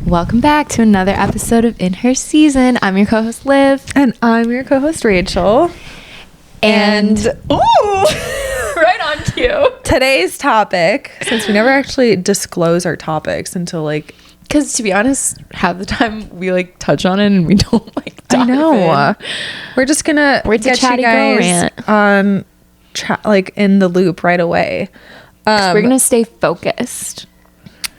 Welcome back to another episode of In Her Season. I'm your co-host Liv. And I'm your co-host Rachel. And ooh, right on cue. Today's topic, since we never actually disclose our topics until because to be honest, half the time we touch on it and we don't dive I know. in. We're just gonna get you guys on in the loop right away. We're gonna stay focused.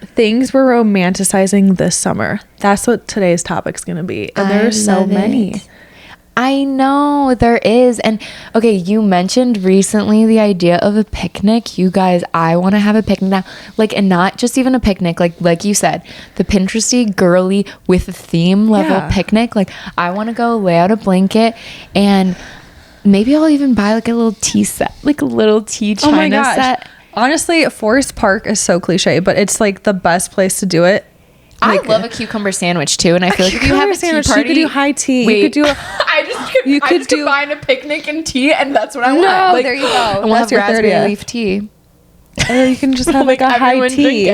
Things we're romanticizing this summer. That's what today's topic's gonna be. And there's so many. I know there is. And okay, you mentioned recently the idea of a picnic. You guys, I want to have a picnic now. And not just even a picnic, like you said, the Pinteresty girly with a theme level picnic. I want to go lay out a blanket, and maybe I'll even buy a little tea set, a little tea china set. Honestly, Forest Park is so cliche, but it's the best place to do it. I love a cucumber sandwich too, and I feel if you have a tea party, you could do high tea. Wait, you could do. I just combine a picnic and tea, and that's what I want. No, there you go. And we'll have raspberry leaf tea. Or you can just have a high tea,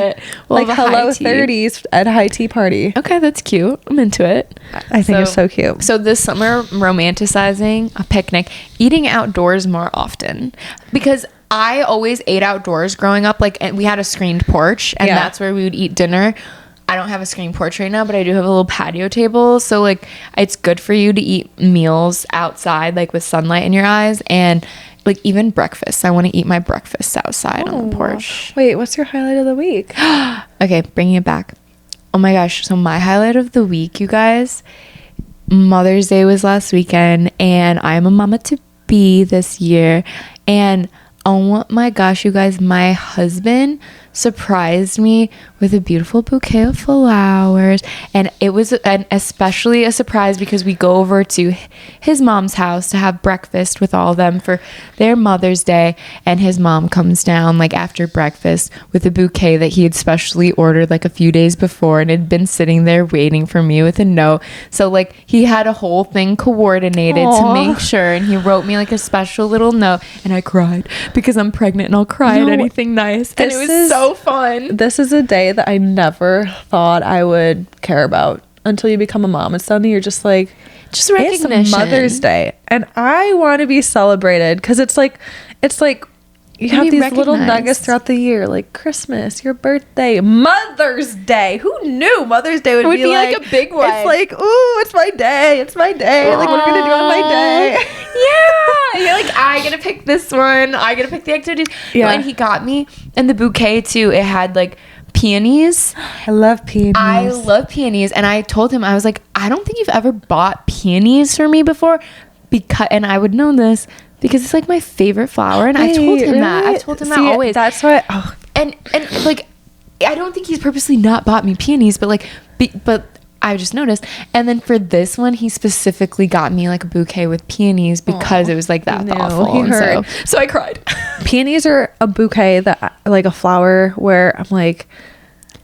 we'll hello 30s at a high tea party. Okay, that's cute. I'm into it. I think it's so cute. So this summer, romanticizing a picnic, eating outdoors more often, because I always ate outdoors growing up. And we had a screened porch, and that's where we would eat dinner. I don't have a screened porch right now, but I do have a little patio table. So it's good for you to eat meals outside, with sunlight in your eyes, and even breakfast. I want to eat my breakfast outside on the porch. Wait, what's your highlight of the week? Okay, bringing it back. Oh my gosh. So my highlight of the week, you guys, Mother's Day was last weekend, and I'm a mama to be this year. And oh my gosh, you guys, my husband surprised me with a beautiful bouquet of flowers, and it was especially a surprise because we go over to his mom's house to have breakfast with all of them for their Mother's Day, and his mom comes down after breakfast with a bouquet that he had specially ordered a few days before and had been sitting there waiting for me with a note. So he had a whole thing coordinated to make sure, and he wrote me a special little note, and I cried because I'm pregnant and I'll cry at anything nice, and it was so fun. This is a day that I never thought I would care about until you become a mom, and suddenly you're just just recognition. It's Mother's Day, and I want to be celebrated because it's you have these little nuggets throughout the year, Christmas, your birthday, Mother's Day. Who knew Mother's Day would be a big one? It's ooh, it's my day. It's my day. Aww. What are we gonna do on my day? Yeah, you're I gotta pick this one. I gotta pick the activities. Yeah. No, and he got me, and the bouquet too. It had peonies. I love peonies. And I told him, I was I don't think you've ever bought peonies for me before, and I would know this because it's my favorite flower, and I told him that. I've told him that always. That's why. And I don't think he's purposely not bought me peonies, but but I just noticed. And then for this one, he specifically got me a bouquet with peonies because it was that thoughtful. He heard. So I cried. Peonies are a bouquet that a flower where I'm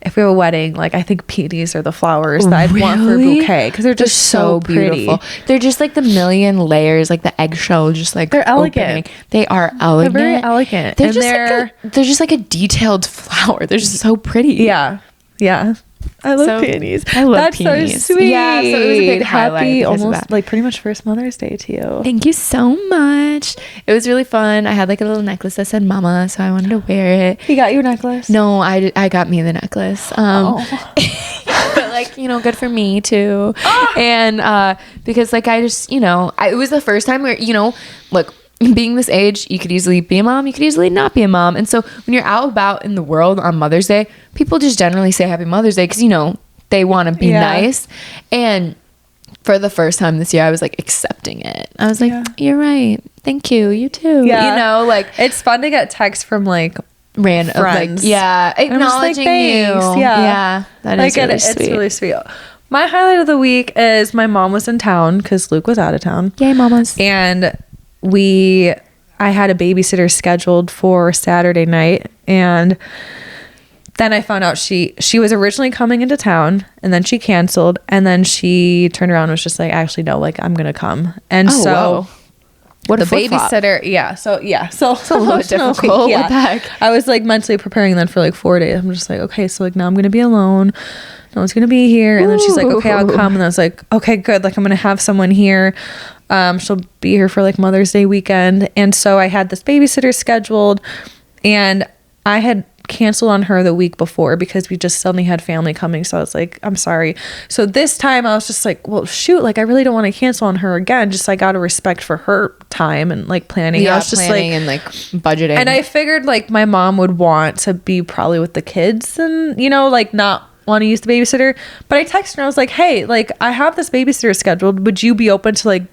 if we have a wedding, I think peonies are the flowers that I'd want for a bouquet because they're just so beautiful. They're just the million layers, the eggshell, just they're elegant. Opening. They are elegant. They're very elegant. They're just a detailed flower. They're just so pretty. Yeah. I love peonies. I love peonies. That's so sweet. Yeah, so it was a big happy, almost pretty much first Mother's Day to you. Thank you so much. It was really fun. I had a little necklace that said "Mama," so I wanted to wear it. He got you a necklace? No, I got me the necklace. But good for me too. And because I just it was the first time where look. Being this age, you could easily be a mom, you could easily not be a mom. And so when you're out about in the world on Mother's Day, people just generally say Happy Mother's Day because, they want to be nice. And for the first time this year, I was accepting it. I was you're right. Thank you. You too. Yeah. It's fun to get texts from random friends. Acknowledging you. Yeah. That is really sweet. It's really sweet. My highlight of the week is my mom was in town because Luke was out of town. Yay, mamas. And I had a babysitter scheduled for Saturday night, and then I found out she was originally coming into town, and then she canceled, and then she turned around and was just actually no, I'm gonna come. And whoa. What the a babysitter so it's a little difficult. Yeah. What the heck? I was mentally preparing then for 4 days. I'm just okay, so now I'm gonna be alone. no one's gonna be here. And then she's like, okay, I'll come. And I was like, okay, good. Like, I'm gonna have someone here. She'll be here for like Mother's Day weekend. And so I had this babysitter scheduled, and I had canceled on her the week before because we just suddenly had family coming. So I was like, I'm sorry. So this time I was just like, well, shoot, like I really don't want to cancel on her again. Just like out of respect for her time and like planning. Yeah, I was just planning like, and like budgeting. and I figured like my mom would want to be probably with the kids and, you know, like not want to use the babysitter. But I texted her, I was like, hey, like I have this babysitter scheduled. Would you be open to like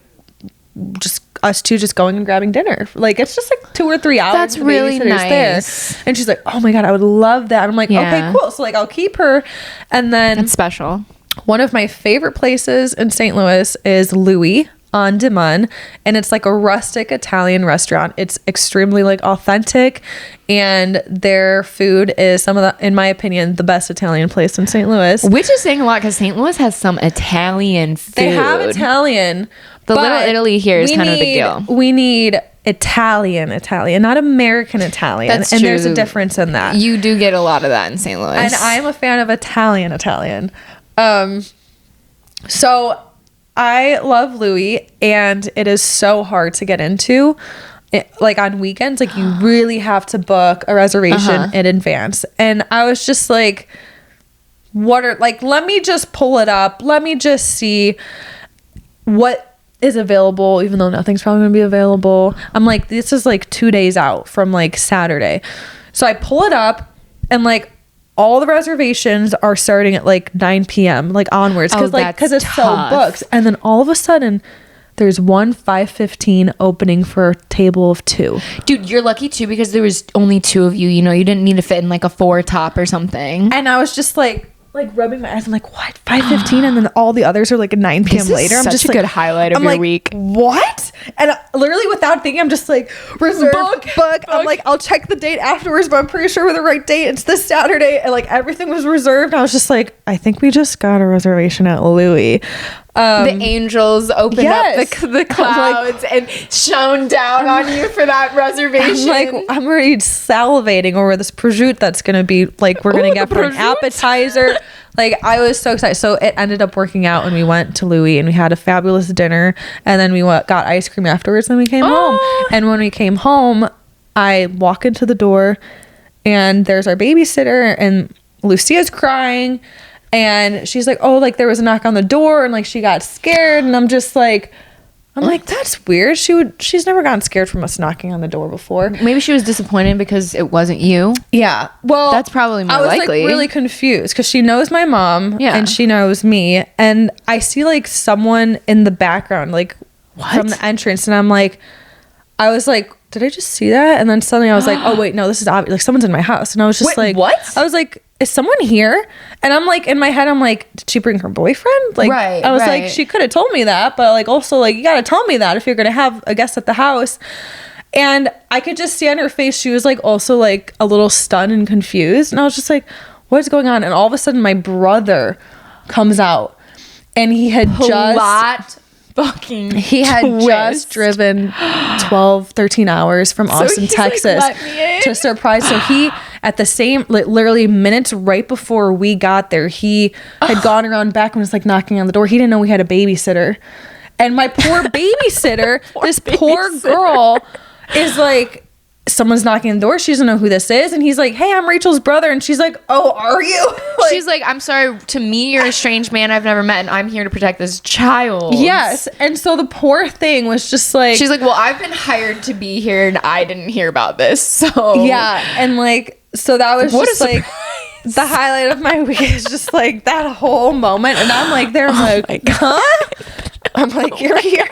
just us two just going and grabbing dinner? Like it's just like 2 or 3 hours. That's really nice. There. And she's like, oh my God, I would love that. And I'm like, okay, cool. So like I'll keep her. And then that's special. One of my favorite places in St. Louis is Louis on Demon, and it's like a rustic Italian restaurant. It's extremely like authentic, and their food is some of the, in my opinion, the best Italian place in St. Louis. Which is saying a lot because St. Louis has some Italian food. They have Italian. The Little Italy here is kind of a big deal. We need Italian, not American Italian. That's and true. There's a difference in that. You do get a lot of that in St. Louis. And I'm a fan of Italian. So I love Louis, and it is so hard to get into. Like on weekends, like you really have to book a reservation in advance. And I was just like, let me just pull it up. Let me just see what is available, even though nothing's probably gonna be available. I'm like, this is like 2 days out from like Saturday. So I pull it up, and like all the reservations are starting at like 9 p.m. like onwards, because it's so booked. And then all of a sudden there's one 5:15 opening for a table of 2. Dude, you're lucky too because there was only 2 of you. You know, you didn't need to fit in like a 4 top or something. And I was just like rubbing my eyes. I'm like, what? 5:15, and then all the others are like at 9 p.m. later. I'm just a good highlight of your week. What? And literally without thinking, I'm just like, reserve, book. I'm like, I'll check the date afterwards, but I'm pretty sure we're the right date. It's this Saturday, and like everything was reserved. I was just like, I think we just got a reservation at Louis. The angels opened up the clouds and shone down on you for that reservation. I'm already salivating over this prosciutto that's gonna be like we're gonna get for an appetizer. Like I was so excited. So it ended up working out, and we went to Louis and we had a fabulous dinner, and then we got ice cream afterwards, and we came home. And when we came home, I walk into the door, and there's our babysitter, and Lucia's crying. And she's like, oh, like there was a knock on the door, and like she got scared. And I'm like, that's weird. She's never gotten scared from us knocking on the door before. Maybe she was disappointed because it wasn't you. Yeah. Well, that's probably more likely. I was like really confused because she knows my mom and she knows me. And I see like someone in the background, like from the entrance. And I was like, did I just see that? And then suddenly I was like, oh wait, no, this is obvious. Like someone's in my house. And I was just what? I was like, is someone here? And I'm like, in my head, I'm like, did she bring her boyfriend? Like, I was like, she could have told me that, but like, also like, you got to tell me that if you're going to have a guest at the house. And I could just see on her face, she was like, also like a little stunned and confused. And I was just like, what's going on? And all of a sudden my brother comes out, and he had just driven 13 hours from Austin, Texas to surprise. So he, at the same, literally minutes right before we got there, he had gone around back and was like knocking on the door. He didn't know we had a babysitter. And my poor babysitter, poor girl is like, someone's knocking on the door. She doesn't know who this is. And he's like, hey, I'm Rachel's brother. And she's like, oh, are you? She's like, I'm sorry. To me, you're a strange man I've never met, and I'm here to protect this child. Yes. And so the poor thing was just like, she's like, well, I've been hired to be here, and I didn't hear about this. So yeah. And like, so that was just like the highlight of my week is just like that whole moment. And I'm like, I'm like, huh? I'm like, you're here.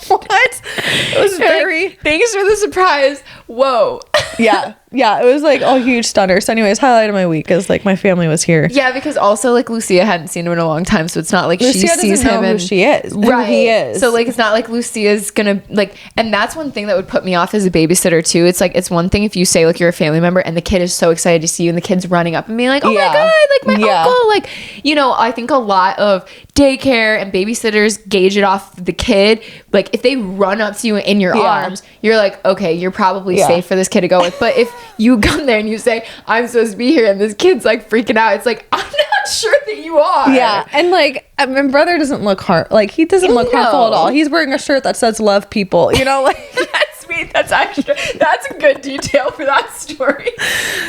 What? It was very... Thanks for the surprise. Whoa. Yeah. It was like a huge stunner. So anyways, highlight of my week is like my family was here. Yeah, because also like Lucia hadn't seen him in a long time, so it's not like Lucia she sees him know who she is. Right. Who he is. So like it's not like Lucia's gonna like, and that's one thing that would put me off as a babysitter too. It's like, it's one thing if you say like you're a family member and the kid is so excited to see you and the kid's running up and being like, oh my God, like my uncle. Like, you know, I think a lot of daycare and babysitters gauge it off the kid. Like if they run up to you in your arms, you're like, okay, you're probably safe for this kid to go with. But if you come there and you say, I'm supposed to be here, and this kid's like freaking out, it's like, I'm not that shirt that you are. Yeah, and like my brother doesn't look he doesn't look harmful at all. He's wearing a shirt that says "Love people," you know, like that's sweet. That's a good detail for that story.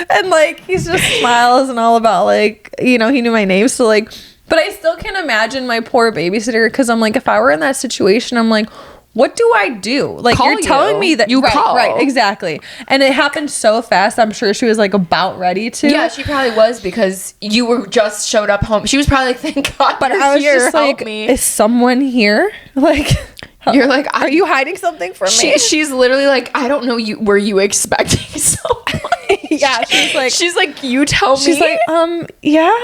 And like he's just smiles and all about like, you know, he knew my name, so like, but I still can't imagine my poor babysitter, because I'm like, if I were in that situation, I'm like, what do I do? Like, you're telling me that you call. Right, exactly. And it happened so fast. I'm sure she was like about ready to. Yeah, she probably was, because you were just showed up home. She was probably like, thank God. But I was here, just like, me. Is someone here? Like, you're like, are you hiding something from me? She's literally like, I don't know. Were you expecting someone? Yeah, she's like, you tell me. She's like, yeah.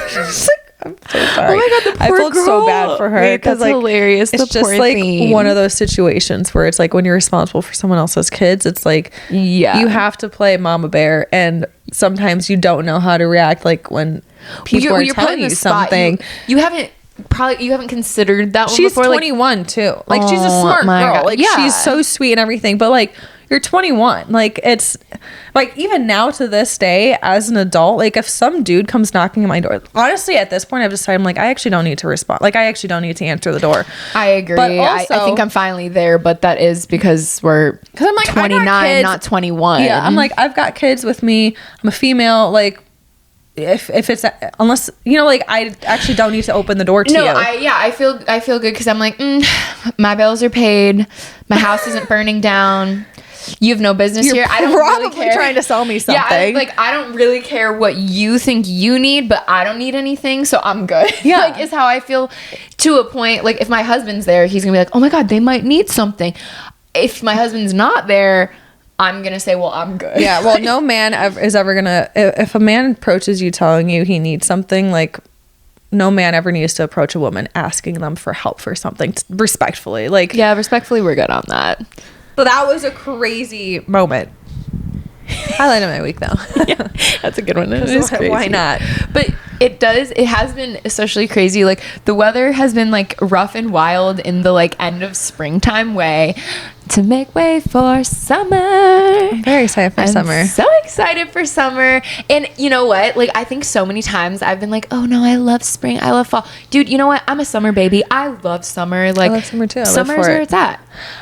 She's like, I'm so sorry. Oh my God, the poor I felt girl. so bad for her, because like, hilarious. It's just like one of those situations where it's like when you're responsible for someone else's kids, it's like, yeah, you have to play mama bear, and sometimes you don't know how to react. Like when people are telling you something, you haven't considered that one she's before. 21 like, too. Like she's a smart girl. God. Like yeah. she's so sweet and everything, but like, you're 21. Like, it's like, even now to this day as an adult, like if some dude comes knocking at my door, honestly at this point I've decided, I'm like, I actually don't need to respond. Like, I actually don't need to answer the door. I agree. But also, I think I'm finally there, but that is because I'm like 29, not 21. Yeah, I'm like, I've got kids with me. I'm a female. Like, if it's, unless, you know, like, I actually don't need to open the door to you. I feel good, because I'm like, my bills are paid, my house isn't burning down. You have no business You're here. I don't probably really care. trying to sell me something. Yeah, I don't really care what you think you need, but I don't need anything, so I'm good. Yeah, like, is how I feel to a point. Like, if my husband's there, he's gonna be like, oh my God, they might need something. If my husband's not there, I'm gonna say, well, I'm good. Yeah, well, no man is ever gonna, if a man approaches you telling you he needs something, like, no man ever needs to approach a woman asking them for help for something respectfully. Like, yeah, respectfully, we're good on that. So that was a crazy moment. Highlight of my week, though. Yeah, that's a good one. It is crazy. Why not? But it has been especially crazy. Like, the weather has been like rough and wild in the like end of springtime way to make way for summer. I'm very excited for summer. So excited for summer. And you know what? Like, I think so many times I've been like, oh no, I love spring, I love fall. Dude, you know what? I'm a summer baby. I love summer. Like, I love summer too. Summer's where it's at.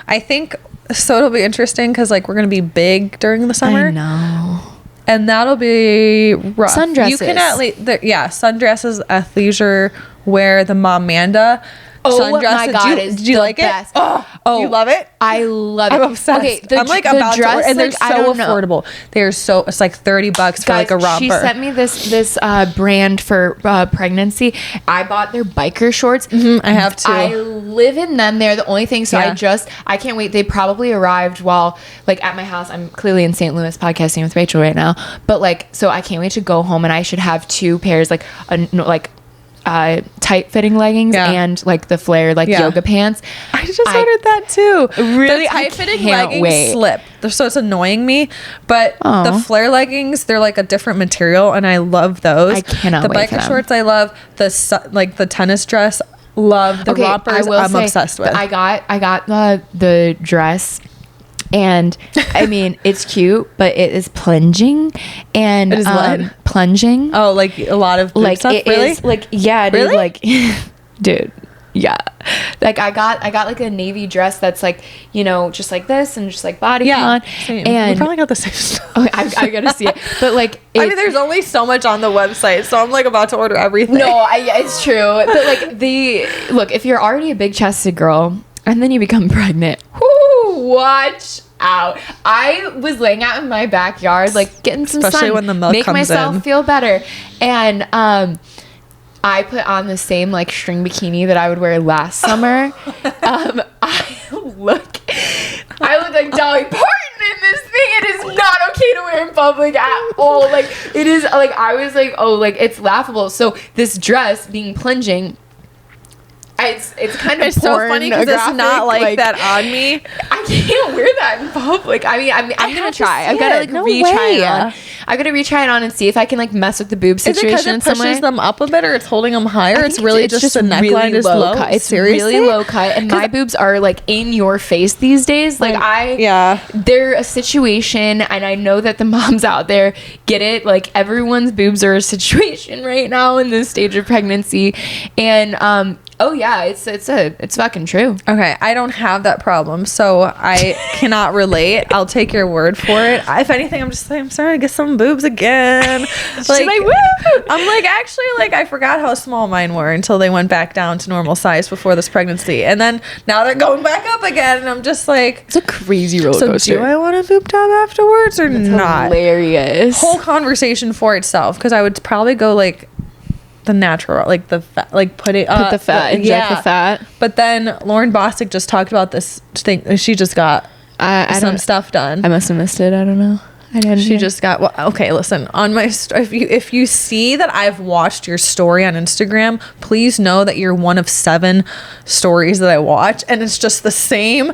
I think so. It'll be interesting because like we're gonna be big during the summer. I know. And that'll be rough. Sundresses. You can sundresses, athleisure wear, the Momanda. Oh sundress. my God, did you like best. it? Oh, you love it? I love it. I'm obsessed. Okay, I'm like about dress, to order, and they're like, so affordable. They're so, it's like $30 for like a romper. She sent me this brand for pregnancy. I bought their biker shorts. I have too. I live in them. They're the only thing. So I can't wait. They probably arrived while like at my house. I'm clearly in St. Louis podcasting with Rachel right now. But like, so I can't wait to go home, and I should have 2 pairs, like tight fitting leggings and like the flared yoga pants. I just ordered that too. Really, the tight fitting leggings slip, so it's annoying me. But the flare leggings, they're like a different material, and I love those. I cannot wait. The biker shorts, I love. The tennis dress, love. The rompers, I'm obsessed with. I got the dress. And I mean, it's cute, but it is plunging, and it is what? Plunging. Oh, like a lot of like stuff. It really? is, like, yeah, dude, really? like, dude, yeah. Like I got like a navy dress that's like, you know, just like this and just like bodycon. Same. And we probably got the same stuff. Okay, I gotta see it, but like, I mean, there's only so much on the website, so I'm like about to order everything. No, it's true, but like look, if you're already a big chested girl and then you become pregnant, watch out. I was laying out in my backyard, like getting some especially sun, when the milk make comes myself in. Feel better, and I put on the same like string bikini that I would wear last summer. I look like Dolly Parton in this thing. It is not okay to wear in public at all. Like, it is like, I was like, oh, like, it's laughable. So this dress being plunging, it's kind of it's so funny because it's not like that on me. I can't wear that in public. I mean, I'm gonna try. I've got to like retry it on. I gotta retry it on and see if I can like mess with the boob situation in some way. Pushes them up a bit, or it's holding them higher? It's really just the neckline really is low. Cut. It's Seriously? really low cut, and my boobs are like in your face these days. Like they're a situation, and I know that the moms out there get it. Like everyone's boobs are a situation right now in this stage of pregnancy, and oh yeah, it's fucking true. Okay, I don't have that problem, so I cannot relate. I'll take your word for it. If anything, I'm just like, I'm starting to get some boobs again. Like, I'm like, actually, like, I forgot how small mine were until they went back down to normal size before this pregnancy, and then now they're going back up again, and I'm just like, it's a crazy roller coaster. So do I want a boob job afterwards or not? Hilarious. Whole conversation for itself, because I would probably go like the natural, like the fat, like put the fat, inject the fat. But then Lauren Bostic just talked about this thing. She just got some stuff done. I must have missed it. I don't know. She just got, well, okay, listen, on my if you see that I've watched your story on Instagram, please know that you're one of 7 stories that I watch, and it's just the same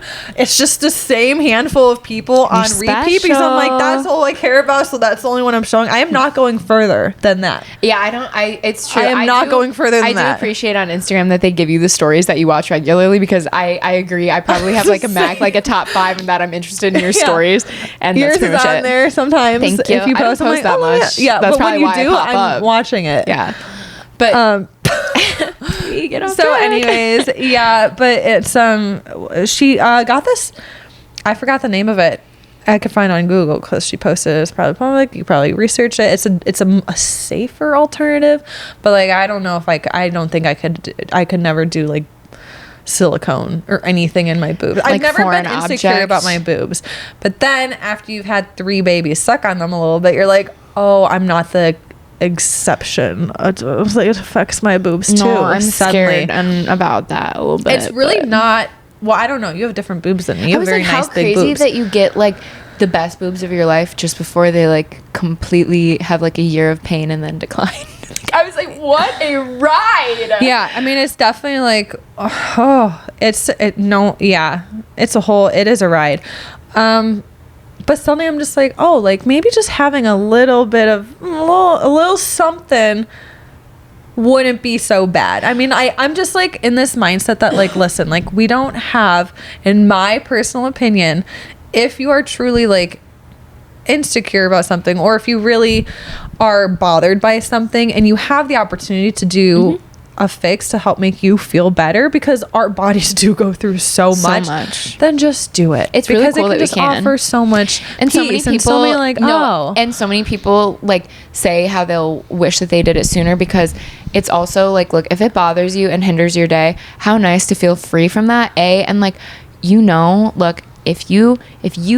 handful of people on repeat, because I'm like, that's all I care about, so that's the only one I'm showing. I am not going further than that. Yeah, it's true. I am not going further than that. I do appreciate on Instagram that they give you the stories that you watch regularly, because I agree. I probably have like a top 5 and that I'm interested in your stories, and yours that's pretty is much on it. There sometimes. Thank you. If you post, I'm like, that much. Yeah, that's but when you do, I'm watching it. Yeah, but anyways, yeah, but it's she got this. I forgot the name of it. I could find it on Google because she posted it. It's probably public. You probably researched it. It's a safer alternative, but like I don't know if I don't think I could never do like silicone or anything in my boobs. I've never been insecure about my boobs, but then after you've had 3 babies suck on them a little bit, you're like, oh, I'm not the exception. It affects my boobs too. No, I'm scared about that a little bit. It's really not. Well, I don't know. You have different boobs than me. You have very nice big boobs. How crazy that you get like the best boobs of your life just before they like completely have like a year of pain and then decline. I was like, what a ride. Yeah, I mean, it's definitely like, it is a ride. But suddenly I'm just like, oh, like maybe just having a little bit of, a little something wouldn't be so bad. I mean, I'm just like in this mindset that like, listen, like we don't have, in my personal opinion, if you are truly like insecure about something, or if you really are bothered by something and you have the opportunity to do a fix to help make you feel better, because our bodies do go through so much, then just do it. It's really cool that we can offer so much and so many people and so many people like say how they'll wish that they did it sooner, because it's also like, look, if it bothers you and hinders your day, how nice to feel free from that, and like, look, if you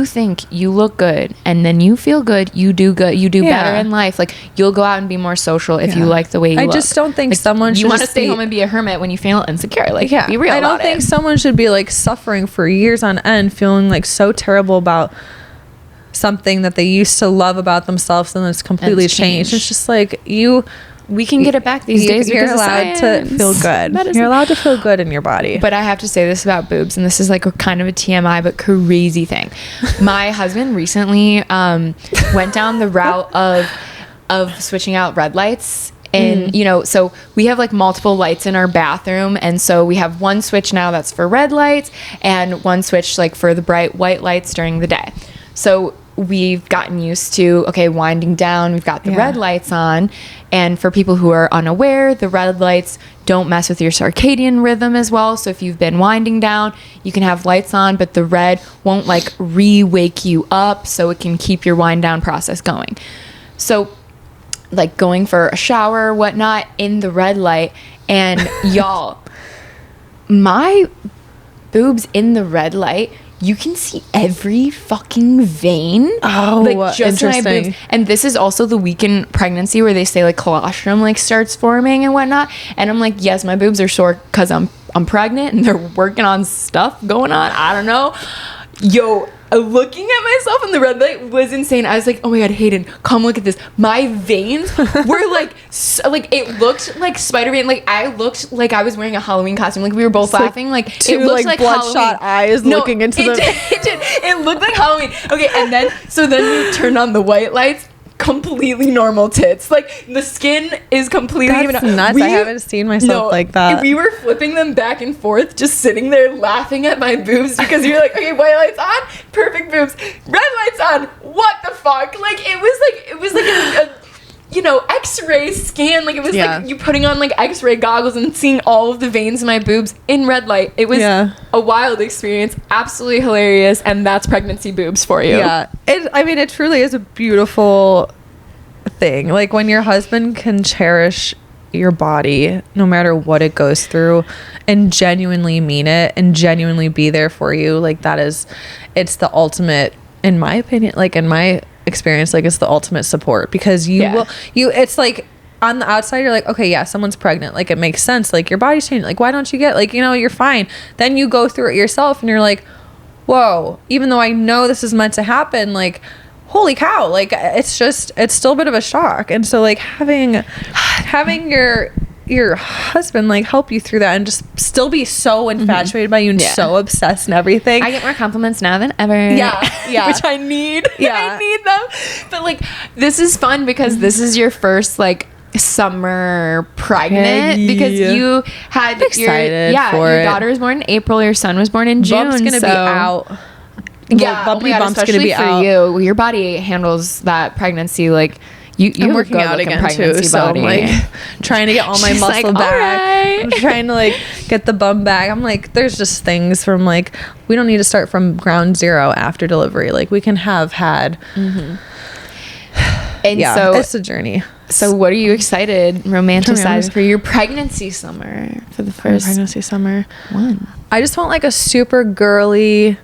think you look good and then you feel good, you do better in life. Like you'll go out and be more social if you like the way you look. I just don't think like, someone should. You want to stay home and be a hermit when you feel insecure. Like be real. I don't think someone should be like suffering for years on end, feeling like so terrible about something that they used to love about themselves, and it's completely changed. It's just like we can get it back these days. You're allowed to feel good. You're allowed to feel good in your body. But I have to say this about boobs, and this is like a kind of a TMI but crazy thing. My husband recently went down the route of switching out red lights. And so we have like multiple lights in our bathroom, and so we have one switch now that's for red lights and one switch like for the bright white lights during the day. So we've gotten used to, winding down, we've got the red lights on. And for people who are unaware, the red lights don't mess with your circadian rhythm as well. So if you've been winding down, you can have lights on, but the red won't like re-wake you up, so it can keep your wind down process going. So like going for a shower or whatnot in the red light, and y'all, my boobs in the red light, you can see every fucking vein. Oh, like just interesting. My boobs. And this is also the week in pregnancy where they say like colostrum like starts forming and whatnot. And I'm like, yes, my boobs are sore because I'm pregnant and they're working on stuff going on. I don't know. Yo, looking at myself in the red light was insane. I was like, oh my god, Hayden, come look at this. My veins were like like it looked like Spider-Man. Like I looked like I was wearing a Halloween costume. Like we were both laughing. Like two it looked like bloodshot eyes looking into it did. It looked like Halloween. Okay, and then we turned on the white lights. completely normal tits. Like the skin is completely That's nuts. I haven't seen myself like that. We were flipping them back and forth, just sitting there laughing at my boobs because you're like, okay, white lights on, perfect boobs, red lights on, what the fuck? Like it was like a X-ray scan. Like it was like you putting on like X-ray goggles and seeing all of the veins in my boobs in red light. It was a wild experience, absolutely hilarious, and that's pregnancy boobs for you. Yeah, it truly is a beautiful thing. Like when your husband can cherish your body no matter what it goes through and genuinely mean it and genuinely be there for you, like it's the ultimate, in my opinion, like in my experience, like it's the ultimate support, because it's like on the outside you're like, okay, yeah, someone's pregnant, like it makes sense, like your body's changing, like why don't you get, like, you're fine. Then you go through it yourself and you're like, whoa, even though I know this is meant to happen, like holy cow, like it's still a bit of a shock. And so like having your husband like help you through that and just still be so infatuated by you and so obsessed and everything. I get more compliments now than ever. Yeah. Which I need. I need them. But like this is fun because this is your first like summer pregnant, because you had your daughter was born in April, your son was born in June. Bump's gonna be out. Yeah, bump's gonna be out. You, your body handles that pregnancy like. I'm working out again too, so I'm like trying to get all my muscle back. I'm trying to like get the bum back. I'm like, there's just things from like, we don't need to start from ground zero after delivery. Like we can have had. And so it's a journey. So what are you excited romanticizing for your pregnancy summer, for the first pregnancy summer one? I just want like a super girly,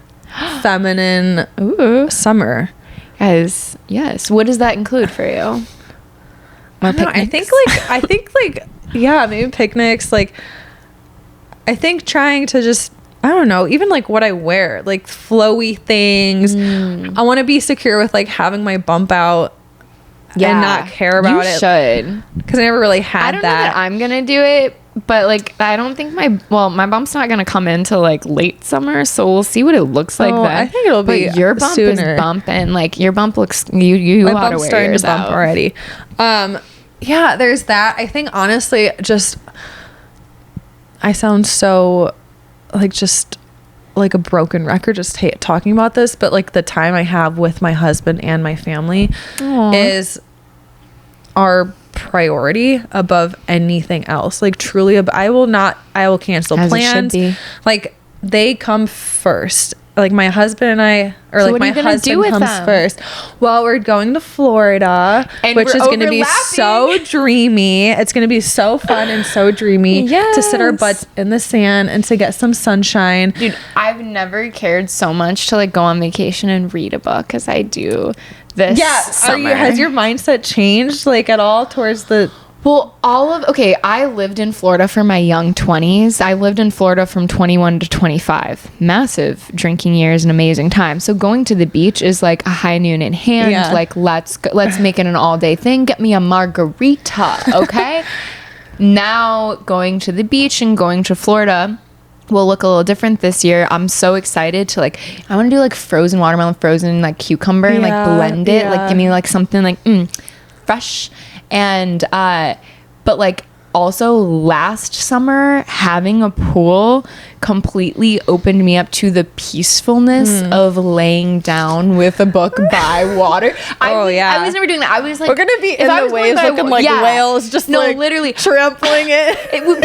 feminine summer. Guys, yes. What does that include for you? I think maybe picnics. Like, I think trying to just, I don't know, even like what I wear, like flowy things. I want to be secure with like having my bump out and not care about it. You should. Because I never really had that. I don't know that I'm going to do it, but like, I don't think my bump's not going to come into like late summer. So we'll see what it looks like then. I think it'll be your bump sooner. is bumping. Like your bump looks, you my ought to bump's wear starting yours to bump out. already. Yeah, there's that. I think honestly, just, I sound so like just like a broken record just talking about this, but like the time I have with my husband and my family is our priority above anything else. Like truly, I will cancel plans. Like they come first. Like my husband and I, or so like my husband comes first. Well, we're going to Florida, which is going to be so dreamy. It's going to be so fun and so dreamy to sit our butts in the sand and to get some sunshine. Dude, I've never cared so much to like go on vacation and read a book as I do this summer. Has your mindset changed like at all towards the... Well, I lived in Florida for my young 20s. I lived in Florida from 21 to 25. Massive drinking years, an amazing time. So going to the beach is like a high noon in hand. Yeah. Like, let's make it an all day thing. Get me a margarita, okay? Now going to the beach and going to Florida will look a little different this year. I'm so excited to like, I want to do like frozen watermelon, frozen like cucumber and like blend it. Like give me like something like fresh. And but like also last summer having a pool completely opened me up to the peacefulness of laying down with a book by water. I was never doing that. I was like, we're gonna be in the waves looking like whales, just like literally trampling it.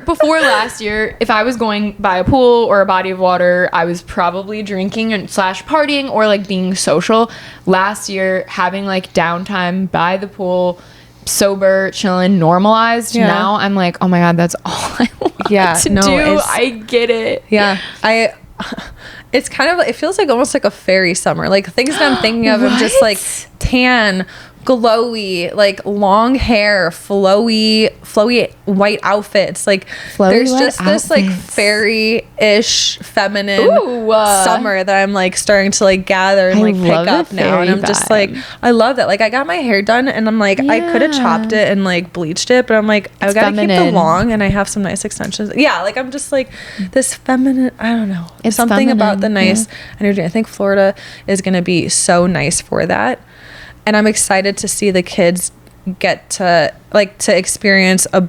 Before last year, if I was going by a pool or a body of water, I was probably drinking and / partying or like being social. Last year, having like downtime by the pool, sober, chilling, normalized. Now I'm like, oh my god, that's all I want to do. I get it. It's kind of, it feels like almost like a fairy summer. Like things that I'm thinking of, I'm just like tan, glowy, like long hair, flowy white outfits. Like there's just this like fairy-ish feminine summer that I'm like starting to like gather and like pick up now. And I'm just like, I love that. Like I got my hair done and I'm like, I could have chopped it and like bleached it, but I'm like, I gotta keep the long and I have some nice extensions. Yeah, like I'm just like this feminine, I don't know. It's something feminine about the nice energy. I think Florida is gonna be so nice for that. and I'm excited to see the kids get to experience a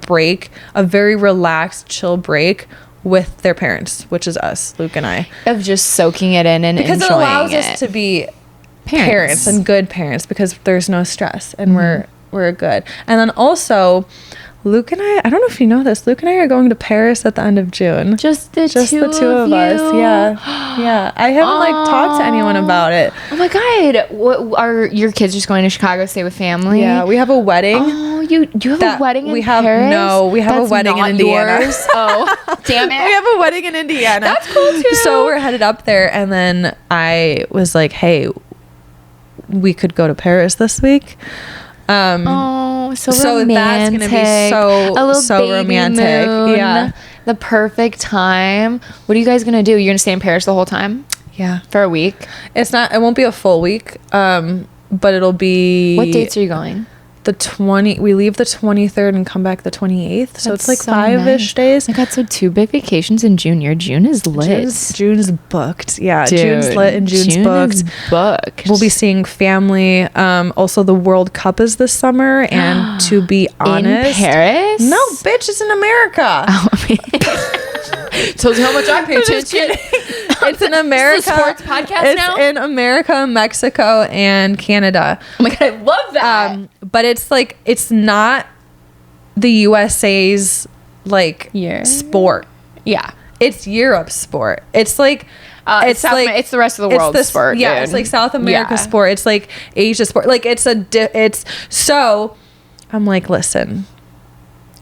very relaxed, chill break with their parents, which is us, Luke and I, of just soaking it in and because enjoying it allows us to be parents and good parents, because there's no stress and we're good. And then also, Luke and I don't know if you know this, Luke and I are going to Paris at the end of June. Just the two of us. Yeah. I haven't talked to anyone about it. Oh my God. What are your kids just going to Chicago, stay with family? Yeah, we have a wedding. Oh, you have a wedding in Paris? No, we have a wedding in Indiana. Yours? Oh, damn it. We have a wedding in Indiana. That's cool too. So we're headed up there, and then I was like, hey, we could go to Paris this week. So romantic. That's gonna be so romantic. Moon, yeah, the perfect time. What are you guys gonna do? You're gonna stay in Paris the whole time? Yeah, for a week. It won't be a full week, but it'll be. What dates are you going? We leave the 23rd and come back the 28th, so it's like so 5-ish days. I got 2 big vacations in June. Your June is lit. June's booked. Yeah, dude, June's lit and June's booked. We'll be seeing family. Also, the World Cup is this summer, and to be honest, in Paris? No, bitch, it's in America. Tells you how much I pay attention. It's in America. It's a sports podcast now? It's in America, Mexico, and Canada. Oh my God, I love that. But it's not the USA's sport. Yeah. It's Europe's sport. It's it's the rest of the world's sport. Yeah, dude. it's like South America's sport. It's like Asia sport. So I'm like, listen,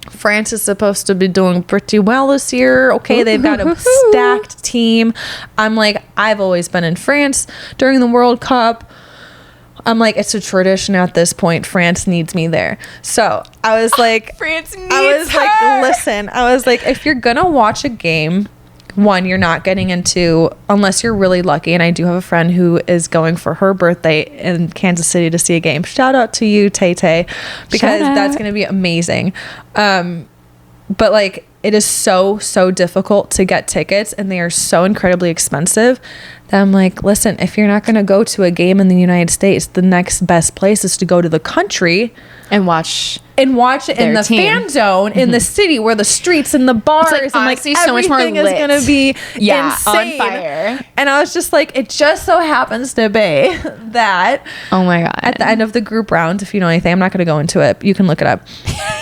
France is supposed to be doing pretty well this year. Okay, they've got a stacked team. I'm like, I've always been in France during the World Cup. I'm like, it's a tradition at this point. France needs me there. So I was like, listen, if you're gonna watch a game, one, you're not getting into, unless you're really lucky. And I do have a friend who is going for her birthday in Kansas City to see a game. Shout out to you, Tay Tay, because that's going to be amazing. But it is so difficult to get tickets, and they are so incredibly expensive that I'm like, listen, if you're not going to go to a game in the United States, the next best place is to go to the country and watch it in the fan zone in the city, where the streets and the bars and honestly, so much more everything is gonna be insane. On fire. And I was just like, it just so happens to be that oh my God, at the end of the group round, if you know anything, I'm not gonna go into it, you can look it up.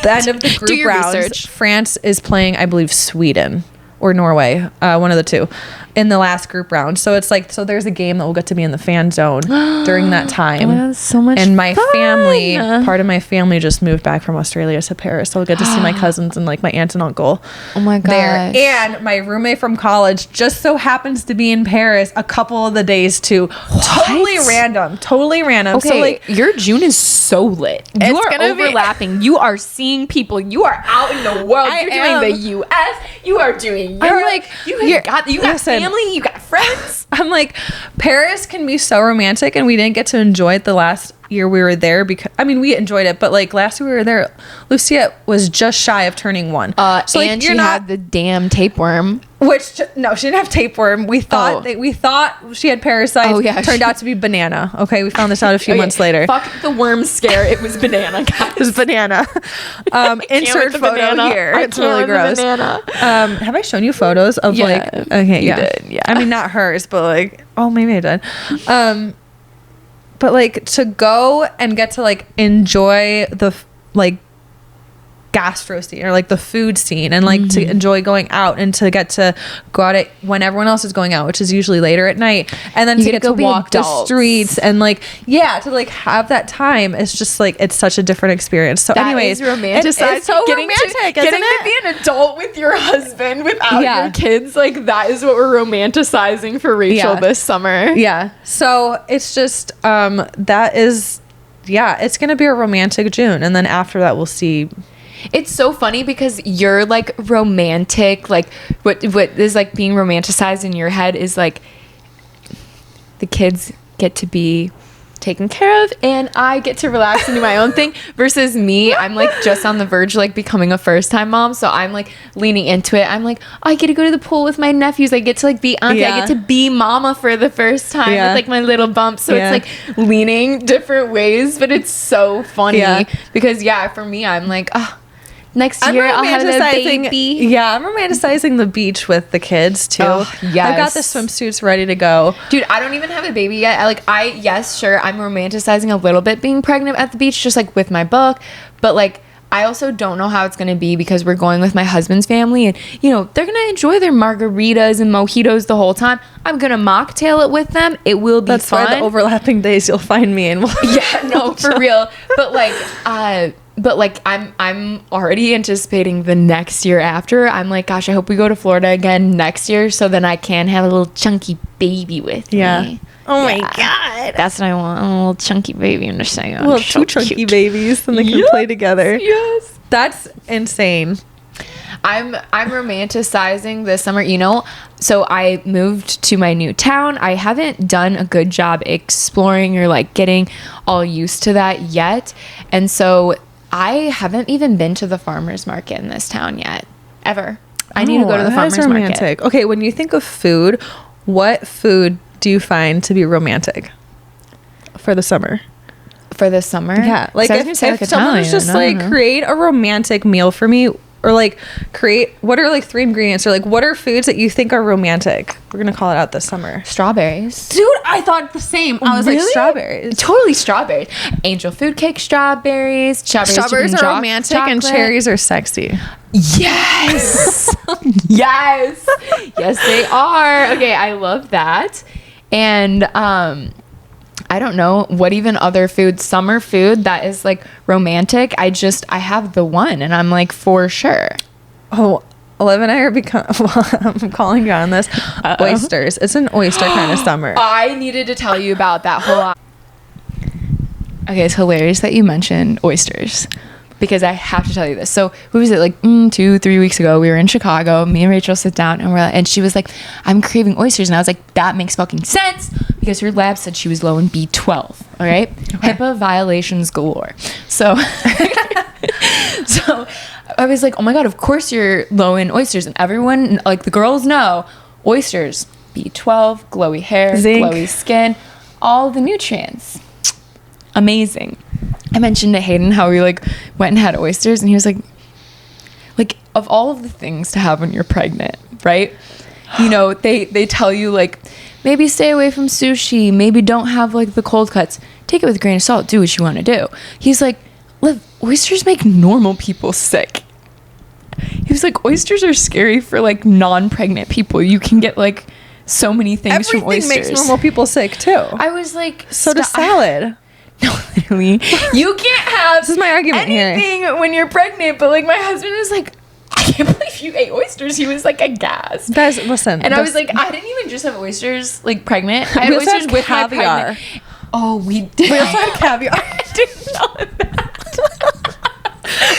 The end of the group rounds, France is playing, I believe, Sweden or Norway, one of the two, in the last group round. So it's so there's a game that we'll get to be in the fan zone during that time. Oh, that's so much and my fun. part of my family just moved back from Australia to Paris, so I'll get to see my cousins and my aunt and uncle. Oh my gosh. There. And my roommate from college just so happens to be in Paris a couple of the days too. What? Totally random. Okay, so your June is so lit. You are overlapping. You are seeing people. You are out in the world. You're doing the US. You are doing Europe. You got family. You got friends. I'm like, Paris can be so romantic, and we didn't get to enjoy it the last year we were there, because we enjoyed it, but last year we were there, Lucia was just shy of turning 1. So and she had the damn tapeworm. Which no, she didn't have tapeworm. We thought she had parasites. Oh yeah, turned out to be banana. Okay, we found this out a few months later. Fuck the worm scare. It was banana. It was banana. Insert photo banana. Here. It's really gross. Have I shown you photos of Okay, you did, yeah. Not hers, but maybe I did. But to go and get to enjoy the gastro scene, or the food scene, and to enjoy going out, and to get to go out when everyone else is going out, which is usually later at night, and then to get to walk the streets and to have that time. It's just it's such a different experience. So anyways, romanticized. It's so romantic, getting to be an adult with your husband without your kids, that is what we're romanticizing for Rachel this summer. Yeah, so it's just that is it's gonna be a romantic June, and then after that we'll see. It's so funny because you're romantic, what is being romanticized in your head is the kids get to be taken care of and I get to relax and do my own thing, versus me, I'm like just on the verge of like becoming a first time mom, so I'm like leaning into it. I'm like, oh, I get to go to the pool with my nephews, I get to like be auntie, I get to be mama for the first time with like my little bump, so it's like leaning different ways, but it's so funny because for me, I'm like, oh, next year I'll have a baby. Yeah, I'm romanticizing the beach with the kids too. Oh, yes. I've got the swimsuits ready to go. Dude, I don't even have a baby yet. I'm romanticizing a little bit being pregnant at the beach, just like with my book. But like, I also don't know how it's going to be because we're going with my husband's family and, you know, they're going to enjoy their margaritas and mojitos the whole time. I'm going to mocktail it with them. It will be fun. That's why the overlapping days you'll find me in. For real. But like, I'm already anticipating the next year after. I'm like, gosh, I hope we go to Florida again next year so then I can have a little chunky baby with me. Oh my God. That's what I want. A little chunky baby. I'm just saying. Well, two chunky babies and they can play together. Yes. That's insane. I'm romanticizing this summer, you know. So I moved to my new town. I haven't done a good job exploring or like getting all used to that yet. And so I haven't even been to the farmer's market in this town yet. Ever. I need to go to the farmer's market. Okay, when you think of food, what food do you find to be romantic for the summer? For the summer? Yeah. Like if someone was just like, create a romantic meal for me, or like create, what are like 3 ingredients, or like what are foods that you think are romantic? We're going to call it out this summer. Strawberries. Dude, I thought the same. I was like, strawberries. Totally strawberries. Angel food cake strawberries. Strawberries are romantic and cherries are sexy. Yes. Yes. Yes, they are. Okay, I love that. And I don't know what even other food, summer food that is like romantic. I have the one and I'm like, for sure. Oh, Olive and I are I'm calling you on this. Oysters. It's an oyster kind of summer. I needed to tell you about that whole. Okay, it's hilarious that you mentioned oysters because I have to tell you this. So who was it, like 2-3 weeks ago, we were in Chicago, me and Rachel sit down and she was like, I'm craving oysters. And I was like, that makes fucking sense because her lab said she was low in B12. All right. Okay. HIPAA violations galore. So I was like, oh my God, of course you're low in oysters. And everyone, like the girls know, oysters, B12, glowy hair, zinc, glowy skin, all the nutrients. Amazing. I mentioned to Hayden how we like went and had oysters and he was like of all of the things to have when you're pregnant, right? You know, they tell you like maybe stay away from sushi, maybe don't have like the cold cuts, take it with a grain of salt, do what you want to do. He's like, Liv, oysters make normal people sick. He was like, oysters are scary for like non-pregnant people. You can get like so many things from oysters. Everything makes normal people sick too. I was like, so does salad. No, literally. You can't have this is my argument anything here. When you're pregnant, but like my husband was like, I can't believe you ate oysters. He was like aghast. Guys, listen. And I was like, I didn't even just have oysters like pregnant. I had oysters with caviar. Oh, we did. We also had caviar. I didn't know that.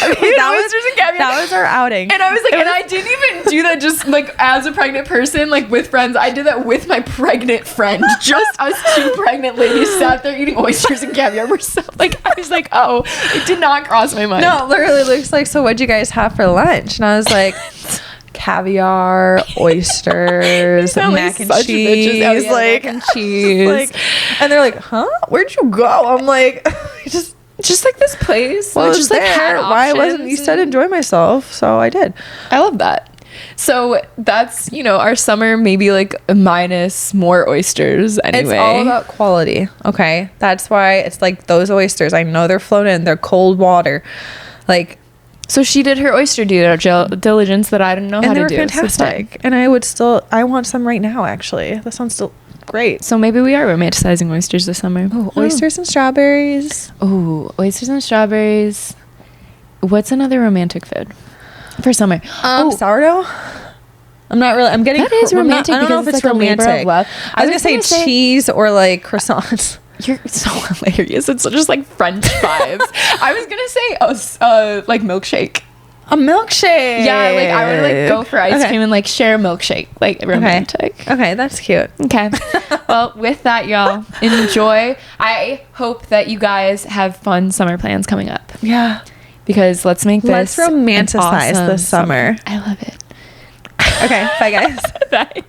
Okay, that was our outing. And I was like, and I didn't even do that just like as a pregnant person, like with friends. I did that with my pregnant friend. Just us 2 pregnant ladies sat there eating oysters and caviar. We're so like, I was like, oh, it did not cross my mind. No, literally looks like, so what'd you guys have for lunch? And I was like, caviar, oysters, mac and cheese. I was like, mac and cheese. And they're like, huh? Where'd you go? I'm like, just like this place. Well, just like had why wasn't you said enjoy myself, so I did. I love that. So that's, you know, our summer, maybe like minus more oysters anyway. It's all about quality. Okay. That's why it's like those oysters, I know they're flown in, they're cold water. Like, so she did her oyster due diligence that I didn't know how to do. And they were fantastic. And I want some right now, actually. That sounds still great. So maybe we are romanticizing oysters this summer. Oh, oysters and strawberries. Oh, oysters and strawberries. What's another romantic food for summer? Sourdough. I'm getting that is romantic. I don't know if it's like romantic. I was gonna say cheese or like croissants. You're so hilarious. It's just like French vibes. I was gonna say like milkshake. A milkshake. Yeah, like I would like go for ice cream and like share a milkshake, like romantic. Okay, that's cute. Okay. Well, with that, y'all, enjoy. I hope that you guys have fun summer plans coming up. Yeah. Because let's make this Let's romanticize an awesome the summer. I love it. Okay, bye guys. Bye.